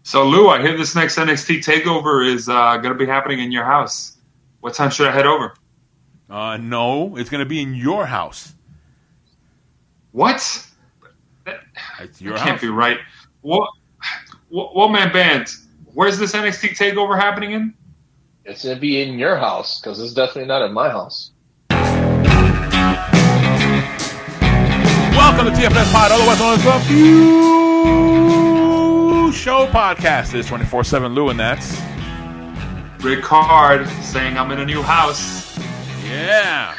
So, Lou, I hear this next NXT TakeOver is going to be happening in your house. What time should I head over? No, it's going to be in your house. What? It's your that house. Can't be right. What man band? Where's this NXT TakeOver happening in? It's going to be in your house, because it's definitely not at my house. Welcome to TFS Pod, otherwise known as the Few Show Podcast. It's 24/7 Lou, and that's Ric-Hard saying I'm in a new house. Yeah.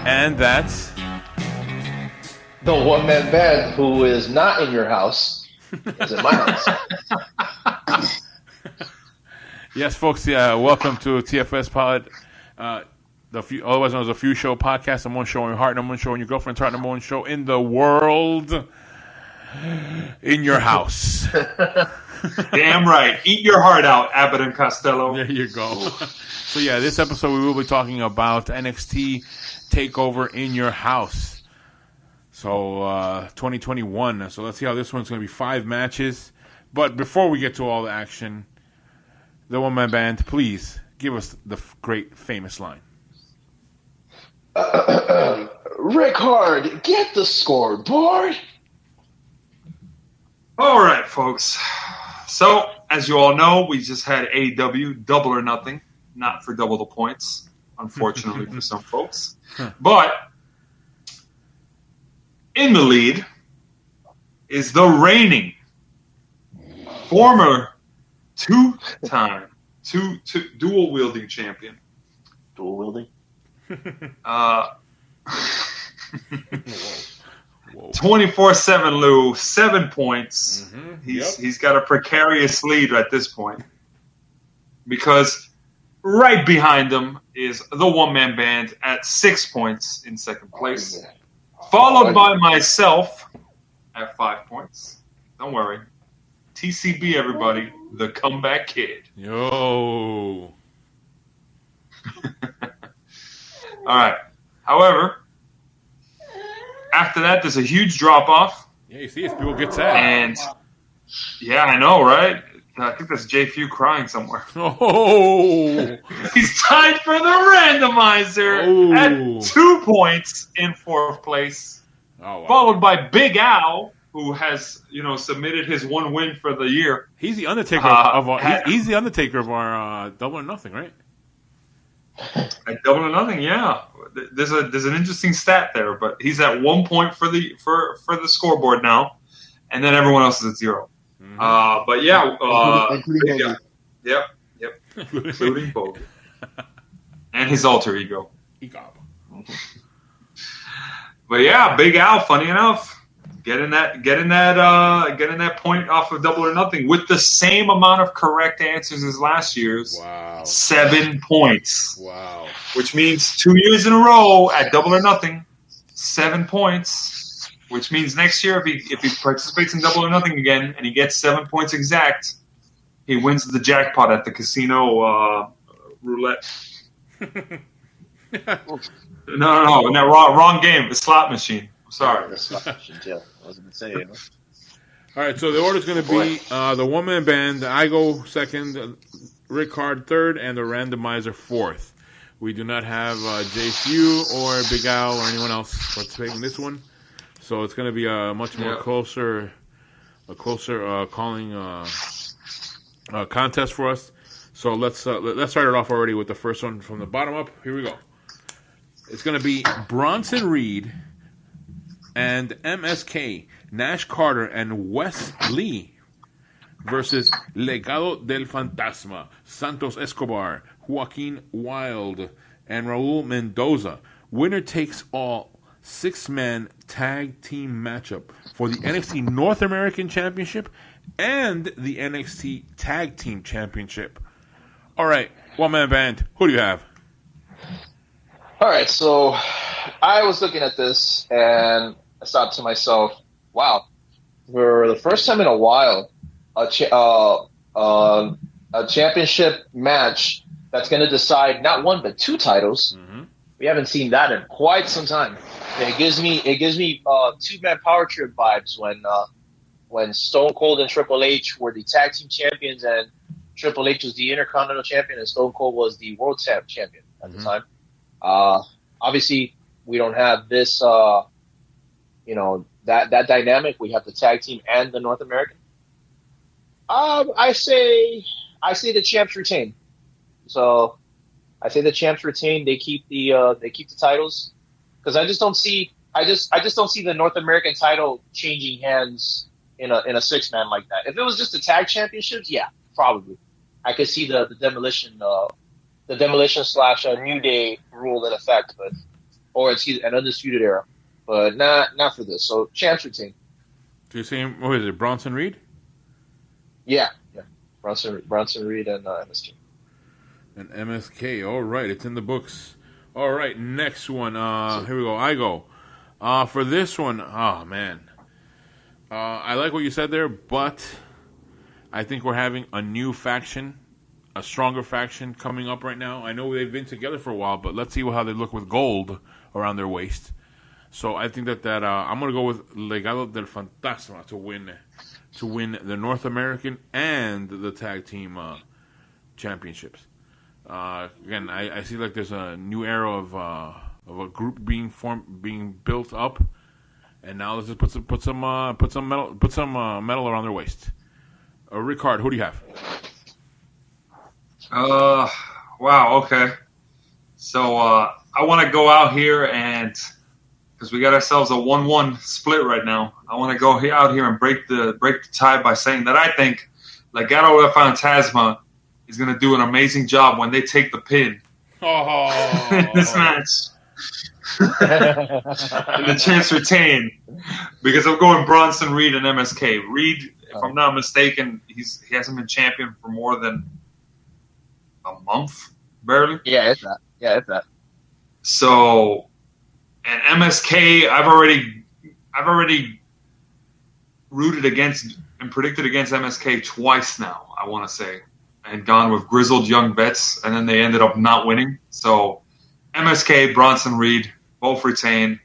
And that's the one-man band who is not in your house is in my house. Yes, folks. Yeah, welcome to TFS Pod, otherwise known as the Few Show Podcast. Number one show in your heart, number one show in your girlfriend's heart, number one show in the world, in your house. Damn right. Eat your heart out, Abbott and Costello. There you go. So yeah, this episode we will be talking about NXT TakeOver in your house. So 2021. So let's see how this one's going to be. 5 matches. But before we get to all the action, the one-man band, please give us the great famous line. Ric-Hard, get the scoreboard. All right, folks. So, as you all know, we just had AEW Double or Nothing. Not for double the points, unfortunately for some folks. But in the lead is the reigning former two-time dual-wielding champion. Dual-wielding? 24/7 Lou, 7 points. Mm-hmm. He's got a precarious lead at this point because right behind him is the one-man band at 6 points in second place, followed by myself at 5 points. Don't worry. TCB, everybody, the comeback kid. Yo. All right. However, after that, there's a huge drop-off. Yeah, you see, people get sad. And, yeah, I know, right? I think that's J. Few crying somewhere. Oh! He's tied for the randomizer at 2 points in fourth place. Oh, wow. Followed by Big Al, who has, submitted his one win for the year. He's the Undertaker of our. He's the Undertaker of our Double or Nothing, right? At Double or Nothing, yeah. There's an interesting stat there, but he's at 1 point for the scoreboard now, and then everyone else is at 0. Mm-hmm. But yeah, including yep, including Bogey and his alter ego. But yeah, Big Al, funny enough, getting that point off of Double or Nothing with the same amount of correct answers as last year's. Wow. 7 points. Wow. Which means 2 years in a row at Double or Nothing, 7 points. Which means next year, if he participates in Double or Nothing again and he gets 7 points exact, he wins the jackpot at the casino roulette. No, wrong game. The slot machine. I'm sorry. The slot machine, yeah. I was going to say, All right, so the order's going to be the one-man band, I go second, Ric-Hard third, and the randomizer fourth. We do not have J. Few or Big Al or anyone else participating in this one. So it's going to be a much more closer calling contest for us. So let's start it off already with the first one from the bottom up. Here we go. It's going to be Bronson Reed and MSK, Nash Carter and Wes Lee versus Legado del Fantasma, Santos Escobar, Joaquin Wilde, and Raúl Mendoza. Winner takes all 6-man tag team matchup for the NXT North American Championship and the NXT Tag Team Championship. All right, one-man band, who do you have? All right, so I was looking at this and I thought to myself, wow, for the first time in a while, a championship match that's going to decide not 1 but 2 titles. Mm-hmm. We haven't seen that in quite some time. And it gives me 2-man power trip vibes when when Stone Cold and Triple H were the tag team champions, and Triple H was the Intercontinental Champion, and Stone Cold was the World Champion at the time. Obviously, we don't have this, that dynamic. We have the tag team and the North American. I say the champs retain. So I say the champs retain. They keep the titles, because I just don't see the North American title changing hands in a 6-man like that. If it was just the tag championships, yeah, probably I could see the demolition / New Day rule in effect, or it's an Undisputed Era, but not for this. So champs retain. Do you see him? What is it? Bronson Reed? Yeah. Bronson Reed and MSK. And MSK. All right, it's in the books. All right, next one. Here we go. I go. For this one, oh man, I like what you said there, but I think we're having a new faction, a stronger faction coming up right now. I know they've been together for a while, but let's see how they look with gold around their waist. So I think that I'm going to go with Legado del Fantasma to win the North American and the tag team championships. Again, I see like there's a new era of a group being built up, and now let's just put some metal around their waist. Ric-Hard, who do you have? Wow. Okay. So I want to go out here and, because we got ourselves a 1-1 split right now, I want to go out here and break the tie by saying that I think Legado del Fantasma is going to do an amazing job when they take the pin in this match. And the chance retain, because I'm going Bronson Reed and MSK. Reed, if I'm not mistaken, he hasn't been champion for more than a month, barely. Yeah, it's that. So, and MSK, I've already rooted against and predicted against MSK twice now, I want to say, and gone with grizzled young vets, and then they ended up not winning. So, MSK, Bronson Reed, both retain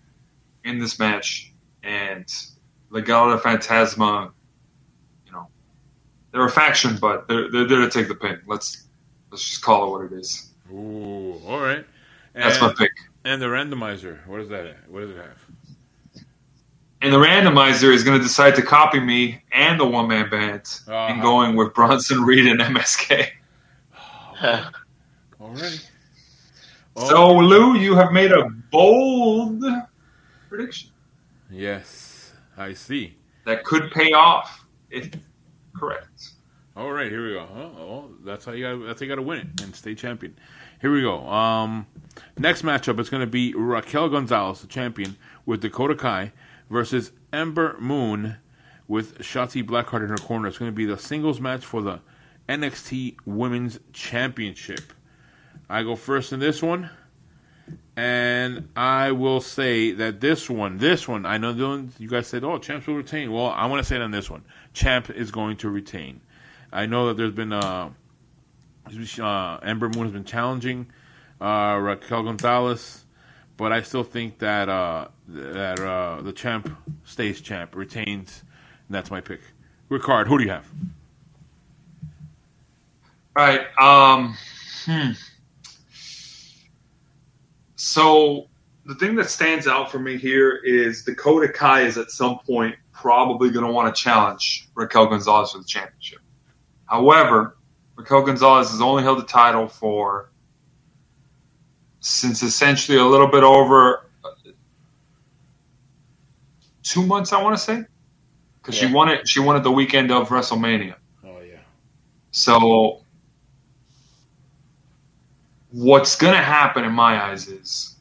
in this match, and Legado del Fantasma, they're a faction, but they're there to take the pin. Let's just call it what it is. Ooh, all right. That's my pick. And the randomizer, what does it have? And the randomizer is going to decide to copy me and the one-man band and going with Bronson Reed and MSK. All right. So, Lou, you have made a bold prediction. Yes, I see. That could pay off if correct. All right, here we go. Oh, that's how you got to win it and stay champion. Here we go. Next matchup is going to be Raquel González, the champion, with Dakota Kai versus Ember Moon with Shotzi Blackheart in her corner. It's going to be the singles match for the NXT Women's Championship. I go first in this one, and I will say that this one, I know you guys said, champs will retain. Well, I want to say it on this one. Champ is going to retain. I know that there's been Ember Moon has been challenging Raquel González, but I still think that the champ stays champ, retains, and that's my pick. Ric-Hard, who do you have? All right. So the thing that stands out for me here is Dakota Kai is at some point probably going to want to challenge Raquel González for the championship. However, Raquel González has only held the title since essentially a little bit over 2 months, I want to say, because she won it. She won it the weekend of WrestleMania. Oh yeah. So what's going to happen in my eyes is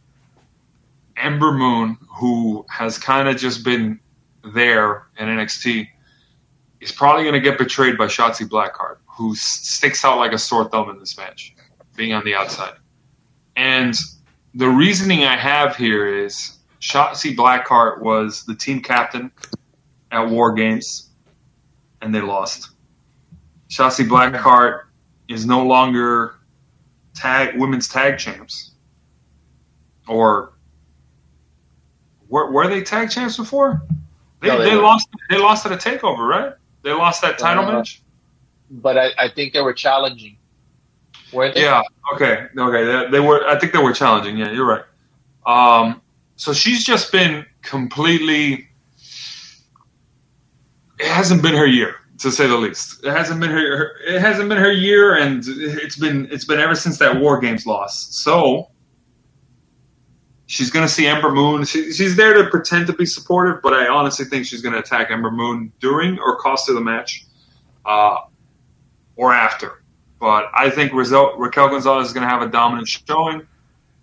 Ember Moon, who has kind of just been there in NXT, is probably going to get betrayed by Shotzi Blackheart, who sticks out like a sore thumb in this match, being on the outside. And the reasoning I have here is Shotzi Blackheart was the team captain at War Games, and they lost. Shotzi Blackheart is no longer women's tag champs. Or were they tag champs before? They lost. They lost at a takeover, right? They lost that title match. But I think they were challenging. Weren't they? Yeah. Okay. They were. I think they were challenging. Yeah, you're right. So she's just been completely. It hasn't been her year, to say the least. It hasn't been her. It hasn't been her year, and it's been ever since that War Games loss. So she's going to see Ember Moon. She's there to pretend to be supportive, but I honestly think she's going to attack Ember Moon during or cost her the match, or after. But I think Raquel González is going to have a dominant showing,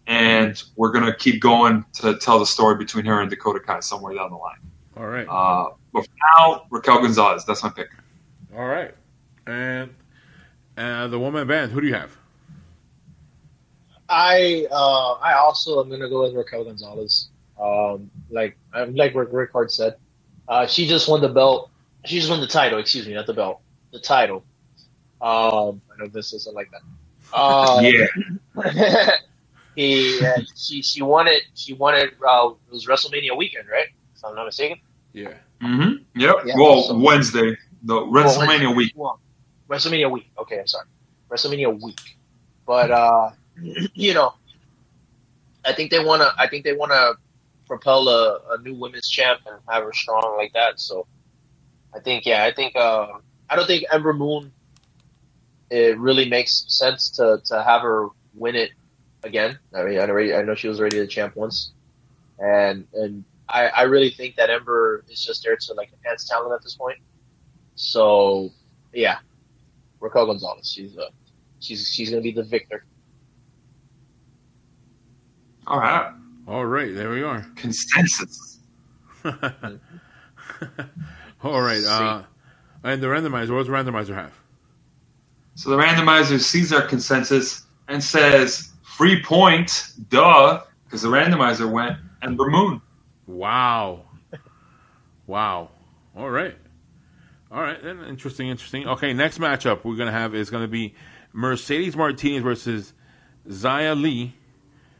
and we're going to keep going to tell the story between her and Dakota Kai somewhere down the line. All right. But for now, Raquel González. That's my pick. All right. And the woman band, who do you have? I also am gonna go with Raquel González. Like Ric-Hard said, she just won the belt. She just won the title. Excuse me, not the belt. The title. I know this isn't like that. Yeah. She won it. She won it. It was WrestleMania weekend, right? If I'm not mistaken. Yeah. Mm-hmm. Yep. Yeah, well, so, Wednesday. The WrestleMania week. Well, WrestleMania week. Okay, I'm sorry. WrestleMania week. But you know, I think they wanna propel a new women's champ and have her strong like that. So I don't think Ember Moon. It really makes sense to have her win it again. I mean, I know she was already the champ once, and I really think that Ember is just there to like enhance talent at this point. So yeah, Raquel González, she's gonna be the victor. All right. There we are. Consensus. All right. And the randomizer. What does the randomizer have? So the randomizer sees our consensus and says, free point, duh, because the randomizer went Ember Moon. Wow. All right. Then interesting. Okay, next matchup we're going to have is going to be Mercedes Martinez versus Xia Li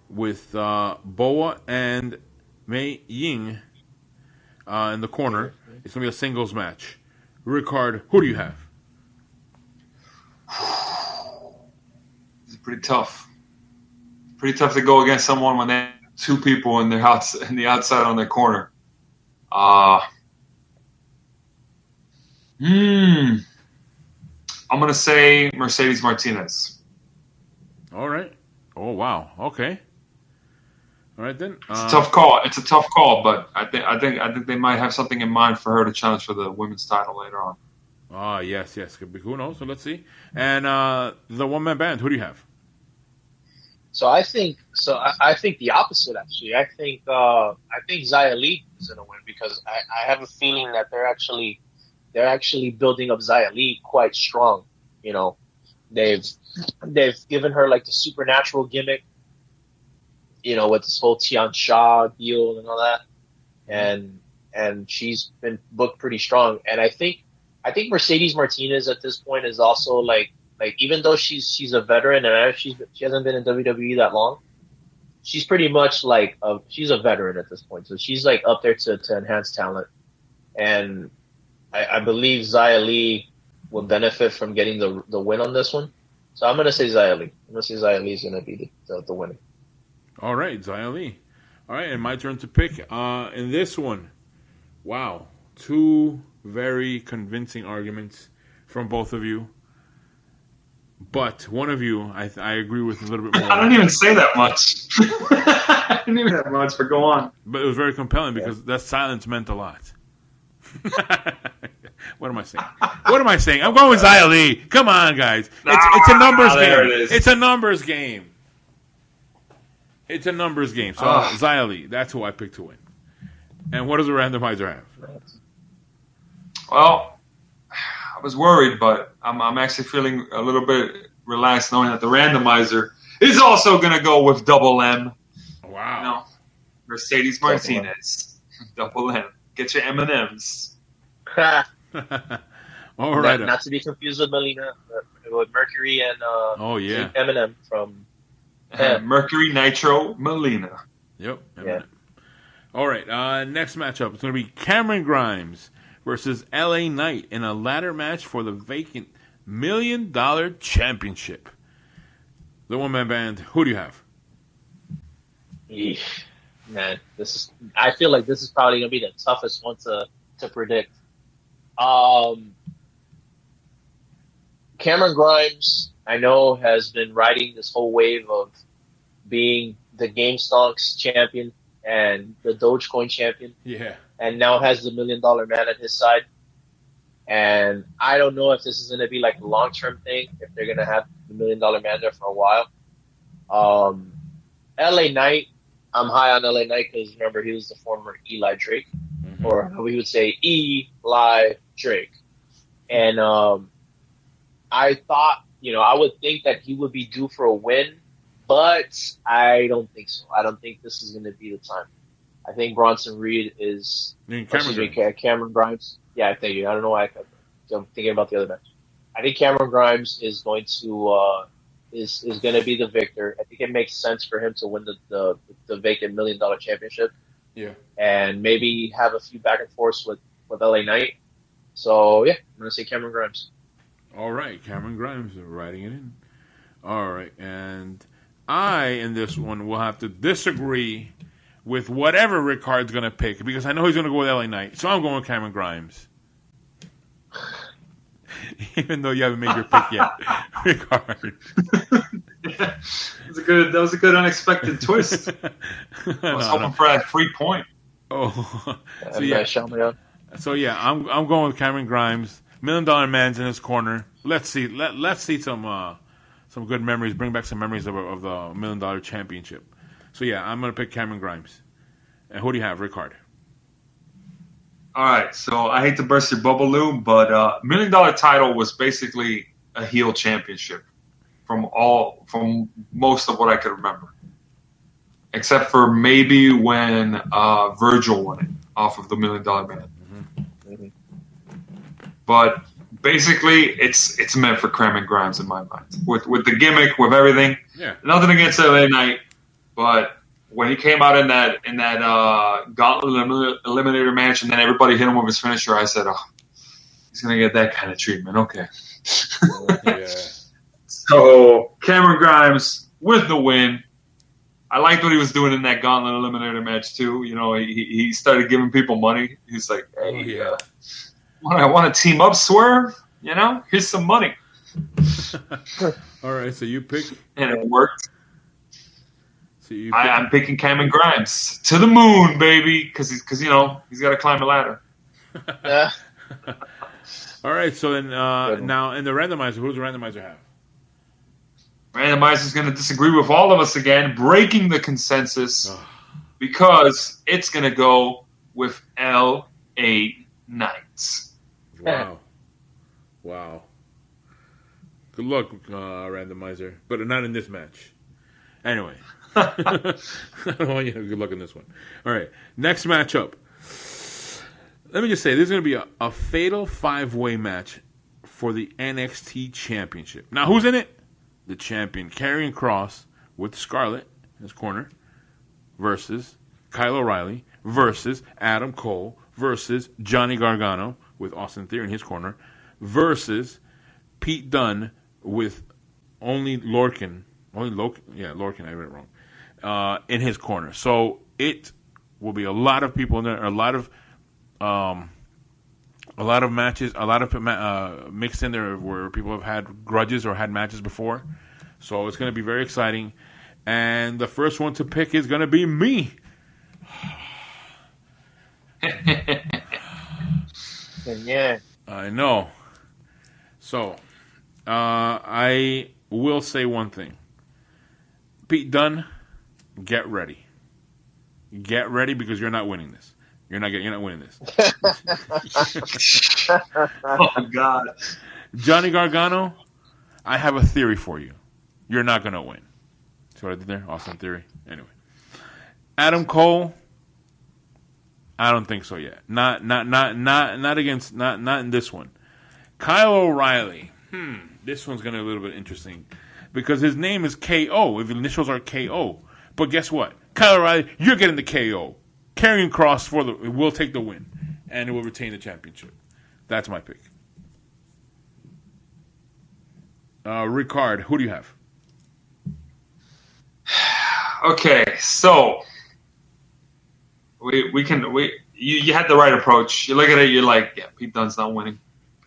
with Boa and Mei Ying in the corner. It's going to be a singles match. Ric-Hard, who do you have? It's pretty tough. Pretty tough to go against someone when they have two people in the outside on their corner. I'm gonna say Mercedes Martinez. All right. Oh wow. Okay. All right then. It's a tough call. It's a tough call, but I think they might have something in mind for her to challenge for the women's title later on. Yes. Could be. Who knows? So let's see. And the one-man band, who do you have? So I think the opposite actually. I think Xia Li is gonna win because I have a feeling that they're actually building up Xia Li quite strong. You know, they've given her like the supernatural gimmick. You know, with this whole Tian Sha deal and all that, and she's been booked pretty strong. And I think Mercedes Martinez at this point is also like even though she's a veteran and she hasn't been in WWE that long, she's pretty much like she's a veteran at this point. So she's like up there to enhance talent, and I believe Xia Li will benefit from getting the win on this one. So I'm gonna say Xia Li. I'm gonna say Xia Li is gonna be the winner. All right, Xia Li. All right, and my turn to pick. In this one, wow, two very convincing arguments from both of you. But one of you, I agree with a little bit more. I don't even say that much. I didn't even have much, but go on. But it was very compelling because that silence meant a lot. What am I saying? I'm going with Xia Li. Come on, guys. It's a numbers game. It's a numbers game. It's a numbers game. So Xia Li, that's who I picked to win. And what does the randomizer have? Well, I was worried, but I'm actually feeling a little bit relaxed knowing that the randomizer is also going to go with Double M. Wow. No, Mercedes Martinez. Double M. Get your M&Ms. All right. Not to be confused with Melina, with Mercury and M&M from... Mercury Nitro Melina. Yep. Yeah. All right, next matchup. It's going to be Cameron Grimes versus LA Knight in a ladder match for the vacant $1 million championship. The one-man band, who do you have? Eesh, man, I feel like this is probably going to be the toughest one to predict. Cameron Grimes, I know, has been riding this whole wave of being the Game Stonks champion and the Dogecoin champion. Yeah. And now has the $1 million man at his side. And I don't know if this is going to be like a long-term thing, if they're going to have the $1 million man there for a while. LA Knight, I'm high on LA Knight because remember, he was the former Eli Drake. Mm-hmm. Or we would say Eli Drake. And I thought, I would think that he would be due for a win, but I don't think so. I don't think this is going to be the time. I think Bronson Reed is Cameron Grimes. Yeah, thank you. I don't know why I'm thinking about the other match. I think Cameron Grimes is going to is going to be the victor. I think it makes sense for him to win the vacant $1 million championship. Yeah, and maybe have a few back and forths with LA Knight. So yeah, I'm going to say Cameron Grimes. All right, Cameron Grimes, writing it in. All right, and I, in this one, will have to disagree with whatever Ric-Hard's going to pick, because I know he's going to go with LA Knight, so I'm going with Cameron Grimes. Even though you haven't made your pick yet, Ric-Hard. Yeah, that was a good unexpected twist. I was hoping for that free point. Oh, so yeah, I'm going with Cameron Grimes. $1 million man's in his corner. Let's see some good memories. Bring back some memories of the $1 million championship. So yeah, I'm gonna pick Cameron Grimes. And who do you have, Ric-Hard? All right, so I hate to burst your bubble, Lou, but $1 million title was basically a heel championship from most of what I could remember, except for maybe when Virgil won it off of the $1 million man. Mm-hmm. But basically, it's meant for Cameron Grimes in my mind, with the gimmick, with everything. Yeah. Nothing against LA Knight, but when he came out in that Gauntlet Eliminator match, and then everybody hit him with his finisher, I said, "Oh, he's gonna get that kind of treatment." Okay. Yeah. So Cameron Grimes with the win. I liked what he was doing in that Gauntlet Eliminator match too. He started giving people money. He's like, "Hey, I want to team up, Swerve. Here's some money." All right, so you pick, and it worked. I'm picking Cameron Grimes to the moon, baby, because he's got to climb a ladder. All right, so then now in the randomizer, who does the randomizer have? Randomizer's going to disagree with all of us again, breaking the consensus because it's going to go with L.A. Knights. Wow. Good luck, randomizer, but not in this match. Anyway. I don't want you to have good luck in this one. All right, next matchup. Let me just say, this is going to be a fatal 5-way match for the NXT Championship. Now, who's in it? The champion, Karrion Kross, with Scarlett in his corner, versus Kyle O'Reilly, versus Adam Cole, versus Johnny Gargano, with Austin Theory in his corner, versus Pete Dunne with Lorcan, I read it wrong, in his corner. So it will be a lot of people in there, a lot of matches, a lot of mixed in there where people have had grudges or had matches before. So it's going to be very exciting. And the first one to pick is going to be me. Yeah. I know. So I will say one thing. Pete Dunne, get ready. Get ready because you're not winning this. You're not winning this. Oh God. Johnny Gargano, I have a theory for you. You're not going to win. See what I did there? Awesome theory. Anyway. Adam Cole, I don't think so yet. Not in this one. Kyle O'Reilly. This one's going to be a little bit interesting because his name is KO. His initials are KO. But guess what? Kyle O'Reilly, you're getting the KO. Karrion Kross will take the win, and it will retain the championship. That's my pick. Ric-Hard, who do you have? Okay, so you had the right approach. You look at it, you're like, yeah, Pete Dunne's not winning.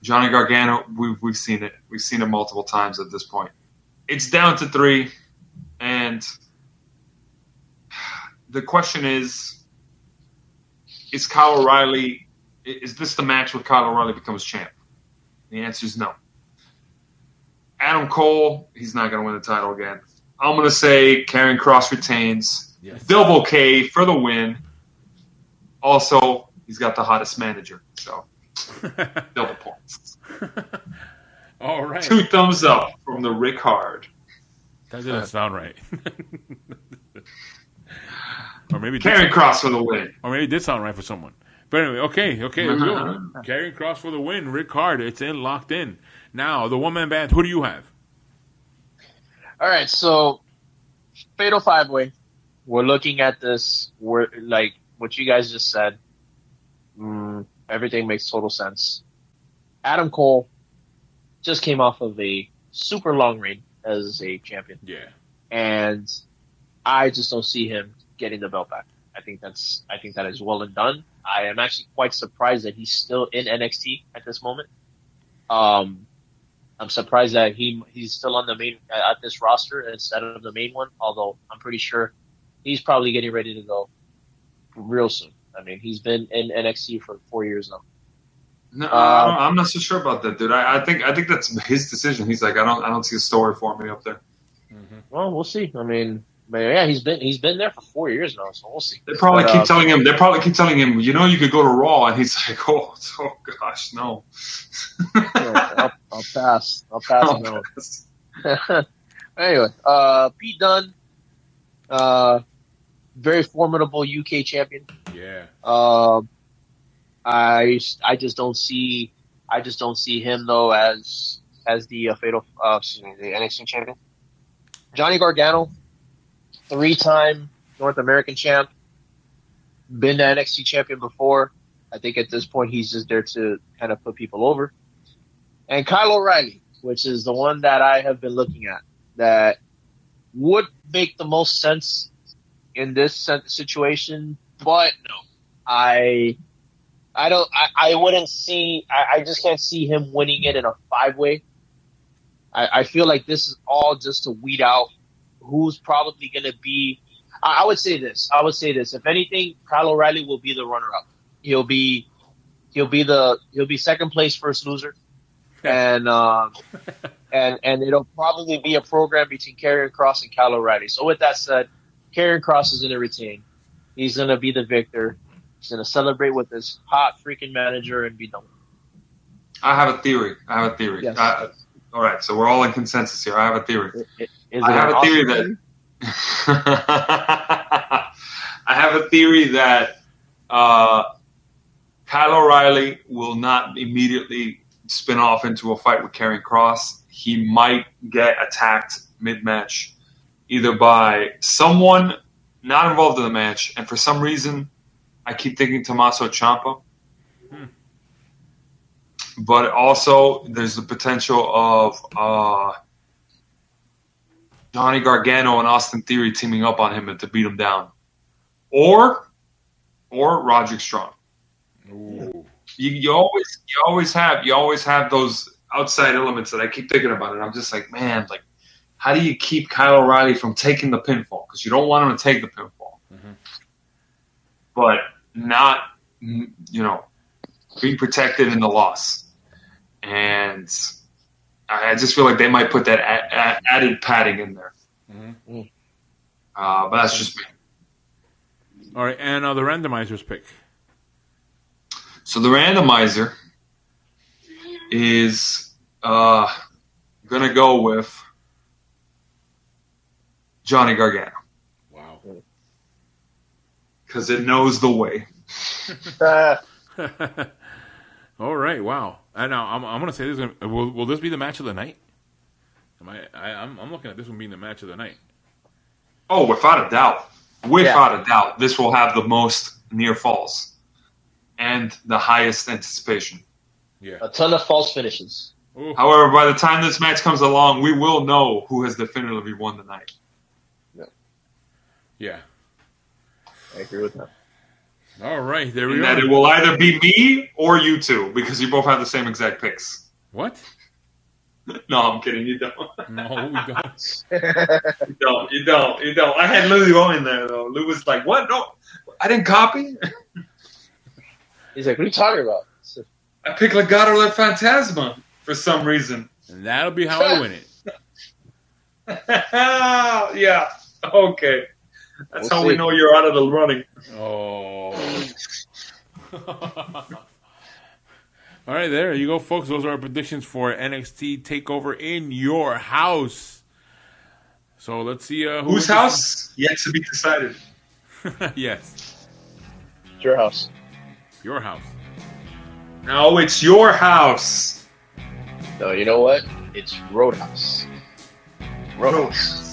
Johnny Gargano, we've seen it. We've seen it multiple times at this point. It's down to 3, and the question is Kyle O'Reilly, is this the match where Kyle O'Reilly becomes champ? The answer is no. Adam Cole, he's not going to win the title again. I'm going to say Karrion Kross retains. Yes. Double K for the win. Also, he's got the hottest manager, so double points. All right. 2 thumbs up from the Ric-Hard. That doesn't sound right. Or maybe Karrion Kross for the win. Or maybe it did sound right for someone. But anyway, okay, let's go. Karrion Kross for the win. Ric-Hard, it's locked in. Now, the one-man band, who do you have? All right, so Fatal 5-Way. We're looking at this. We're like what you guys just said. Everything makes total sense. Adam Cole just came off of a super long reign as a champion. Yeah. And I just don't see him getting the belt back. I think that is well and done. I am actually quite surprised that he's still in NXT at this moment. I'm surprised that he's still on the main at this roster instead of the main one. Although I'm pretty sure he's probably getting ready to go real soon. I mean, he's been in NXT for 4 years now. No, I'm not so sure about that, dude. I think that's his decision. He's like, I don't see a story for me up there. Mm-hmm. Well, we'll see. I mean, but yeah, he's been there for 4 years now, so we'll see. They probably keep telling him. You know, you could go to Raw, and he's like, oh gosh, no. I'll pass. No. Anyway, Pete Dunne, very formidable UK champion. Yeah. I just don't see him though as the the NXT champion. Johnny Gargano, 3-time North American champ, been to NXT champion before. I think at this point he's just there to kind of put people over. And Kyle O'Reilly, which is the one that I have been looking at, that would make the most sense in this situation, but no, I just can't see him winning it in a 5-way. I feel like this is all just to weed out who's probably going to be. I would say this. If anything, Kyle O'Reilly will be the runner-up. He'll be second place, first loser, and it'll probably be a program between Karrion Kross and Kyle O'Reilly. So with that said, Karrion Kross is going to retain. He's going to be the victor. He's going to celebrate with his hot freaking manager and be done. I have a theory. Yes. All right, so we're all in consensus here. I have a theory. I have a theory that Kyle O'Reilly will not immediately spin off into a fight with Karrion Kross. He might get attacked mid-match, either by someone not involved in the match, and for some reason, I keep thinking Tommaso Ciampa. But also, there's the potential of Johnny Gargano and Austin Theory teaming up on him to beat him down, or Roderick Strong. Ooh. You always have those outside elements that I keep thinking about, and I'm just like, man, like, how do you keep Kyle O'Reilly from taking the pinfall? Because you don't want him to take the pinfall, but not, being protected in the loss. And I just feel like they might put that added padding in there. But that's just me. All right, and the randomizer's pick. So the randomizer is going to go with Johnny Gargano. Wow. Because it knows the way. All right, wow. And now I'm going to say this: will this be the match of the night? I'm looking at this one being the match of the night. Oh, without a doubt, this will have the most near falls and the highest anticipation. Yeah. A ton of false finishes. Ooh. However, by the time this match comes along, we will know who has definitively won the night. Yeah. I agree with that. All right, there we And go. that it will either be me or you two, because you both have the same exact picks. What? No, I'm kidding. You don't. No, we don't. You don't. I had Lou going there, though. Lou was like, what? No, I didn't copy. He's like, what are you talking about? I picked Legado or Fantasma for some reason. And that'll be how I win it. Yeah. Okay. That's We'll how we see. know you're out of the running. Oh. All right, there you go, folks. Those are our predictions for NXT TakeOver in your house. So let's see Whose house? Yet to be decided. Yes, Your house. your house. No, it's your house. No, you know what? It's Roadhouse. Roadhouse.